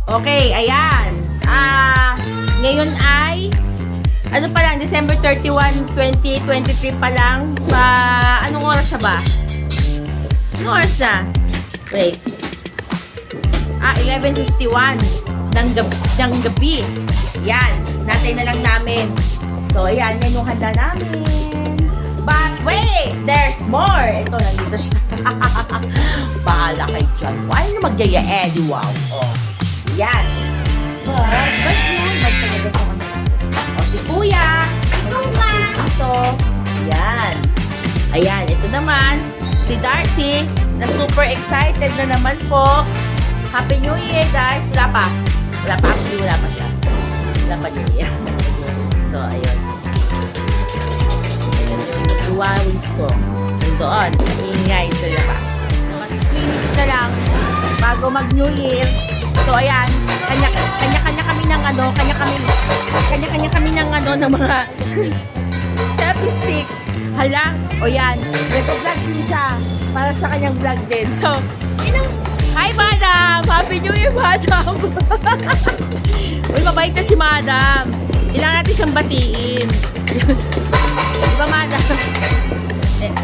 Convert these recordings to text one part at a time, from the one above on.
Okay, ayan. Ngayon ay ano pa lang, December 31, 2023 pa lang. Anong oras na ba? Anong oras na? Wait. 11:51 ng gabi. Yan. Natay na lang namin. So, ayan. Yan yung handa namin. But, wait! There's more! Ito, nandito siya. Bahala kayo dyan. Why na magyaya-edi? Wow. Oh. Yan. But yun? Magpagod ako na. O, si Kuya. Ito. Yan. Ayan. Ito naman. Si Darcy. Na super excited na naman po. Happy New Year, guys. Wala pa. Wala pa. Actually, wala pa siya. Wala pa New Year. So, ayun. Ayun yung duwawis ko. Doon. Ingay sa labas. 3 minutes na lang bago mag-New Year. So, ayan. Kanya-kanya kami ng ano. Kanya-kanya kami ng ano ng mga selfie stick. Hala. O yan. Nag-vlog din siya. Para sa kanyang vlog din. So, hi, Madam! Happy New Year, Madam! Uy, mabait na si Madam. Kailangan natin siyang batiin. Diba, Madam?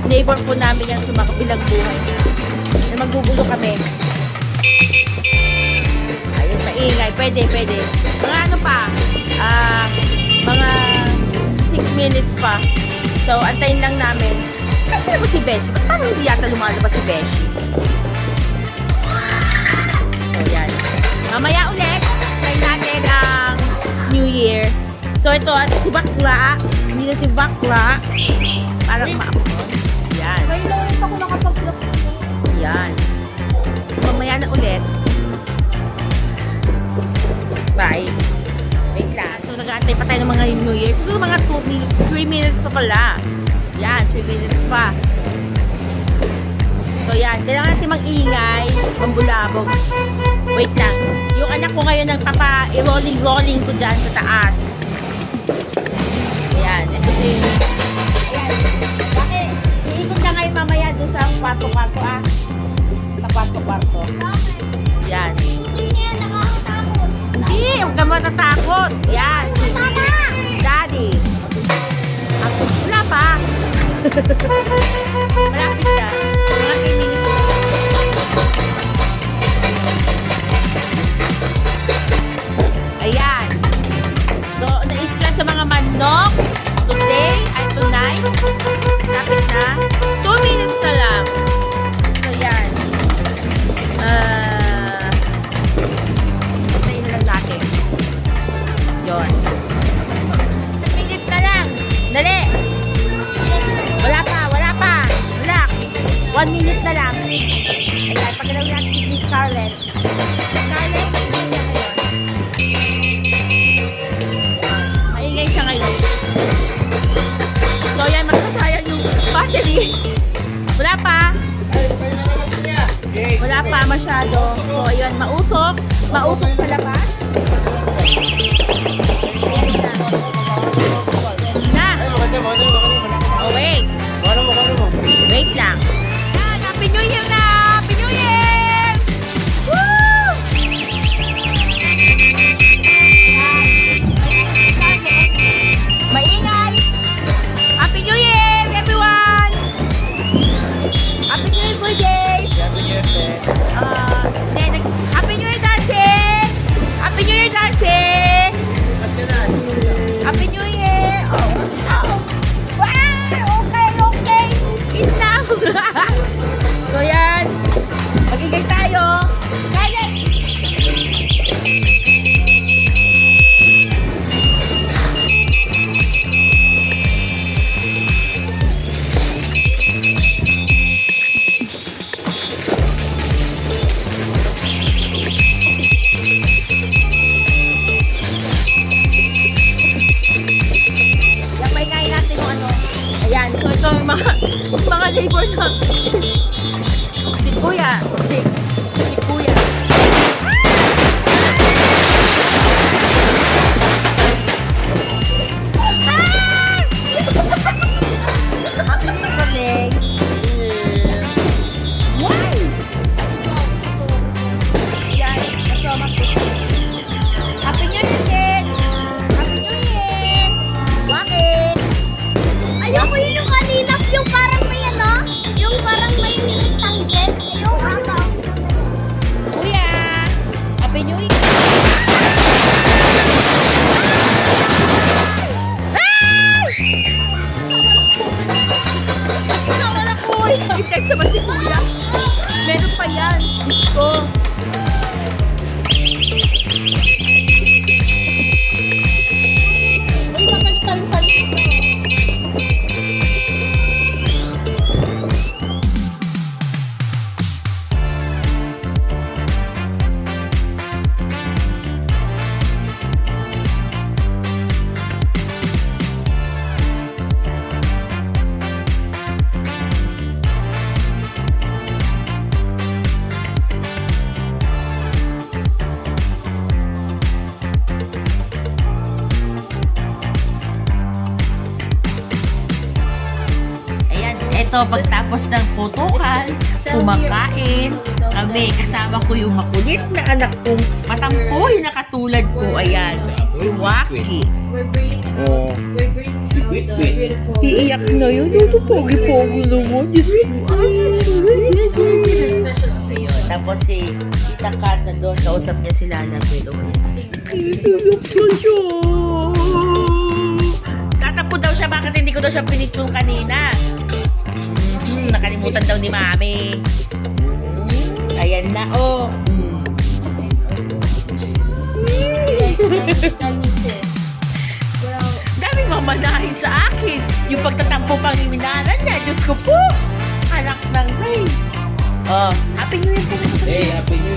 Neighbor po namin yung sumakabilang buhay niya. Na maggugulo kami. Ayun, maingay. Pwede. Mga ano pa? Mga 6 minutes pa. So, antayin lang namin. Kasi mo si Beshi? Ba't parang hindi yata lumalabas si Beshi? So, yan. Mamaya ulit, try natin ang New Year. So, ito, si Bakla. Hindi na si Bakla. Parang yan. Ngayon lang ulit ako nakapag-vlog. Yan. Mamaya na ulit. Bye. Wait lang. So, nag-aantay pa tayo ng mga New Year. Siguro mga 2 minutes, 3 minutes pa pala. Yan, 3 minutes pa. So, yan. Kailangan natin mag-ingay. Pambulabog. Wait lang. Yung anak ko ngayon nagpapa-rolling ko dyan sa taas. Ayan. Ito si... Ayan. Bakit? Iikot ka ngayon mamaya doon sa kwarto-kwarto, Sa kwarto-kwarto. Yan. Hindi yan nakakatakot. Hindi! Huwag ka matatakot. Yan. Sana! Daddy. Wala pa. Malapit na. Mga 3 minutes na. Ayan. So, naisla sa mga manok. Today and tonight. Malapit na. 2 minutes na lang. So, yan. Tayo na lang natin. Yun. 1 minute na lang. Dali. Wala pa. Relax. 1 minute na lang. Ayan, pagkalaw natin si Miss Scarlett. Scarlett, maingay siya ngayon. So, yan, magkasayang yung battery. Wala pa. Wala pa masyado. So, ayun, mausok. Mausok sa labas. Ayan na. Oh, wait. Wait lang. Ayan, Happy New Year na! Happy New Year! Woo! Maingay! Happy New Year, everyone! Happy New Year, good days! Happy New Year, Darcy! Happy New Year, Darcy! Happy New Year! Oh. Wow! Okay. Eat now! So, yan. Magigay tayo. Scarlett! Yapaingayin natin yung ano. Ayan. So, ito yung mga neighbor na. Si Kuya. Si Kuya. Happy New Year, Why? Yan. Kasama ko. Ako yung kanina, yung parang may ano, yung parang may tangget. Yung ano. Kuya! Happy New Year! Nawala ko! I-text naman si Kuya. Meron pa yan. Gusto. Uy, magaling-taling-taling. Ayan, eto pagtapos ng putukan, kumakain, kami, kasama ko yung makulit na anak kong matampoy na katulad ko, ayan, si Waki. Oh. Iiyak na yun, ito pogi-pogi naman, Diyos ko. Ayun, tapos si Tita Kat nandun, kausap niya sila ng Willow. Iiyak na siya. Tatapo daw siya, bakit hindi ko daw siya pinicture kanina? Nakalimutan daw ni Mami. Ayan na, oh. Daming mamanahin sa akin. Yung pagtatampo pang iminanan niya, Diyos ko po. Anak ng Ray. Oh, Happy New Year ka na. Hey, Happy New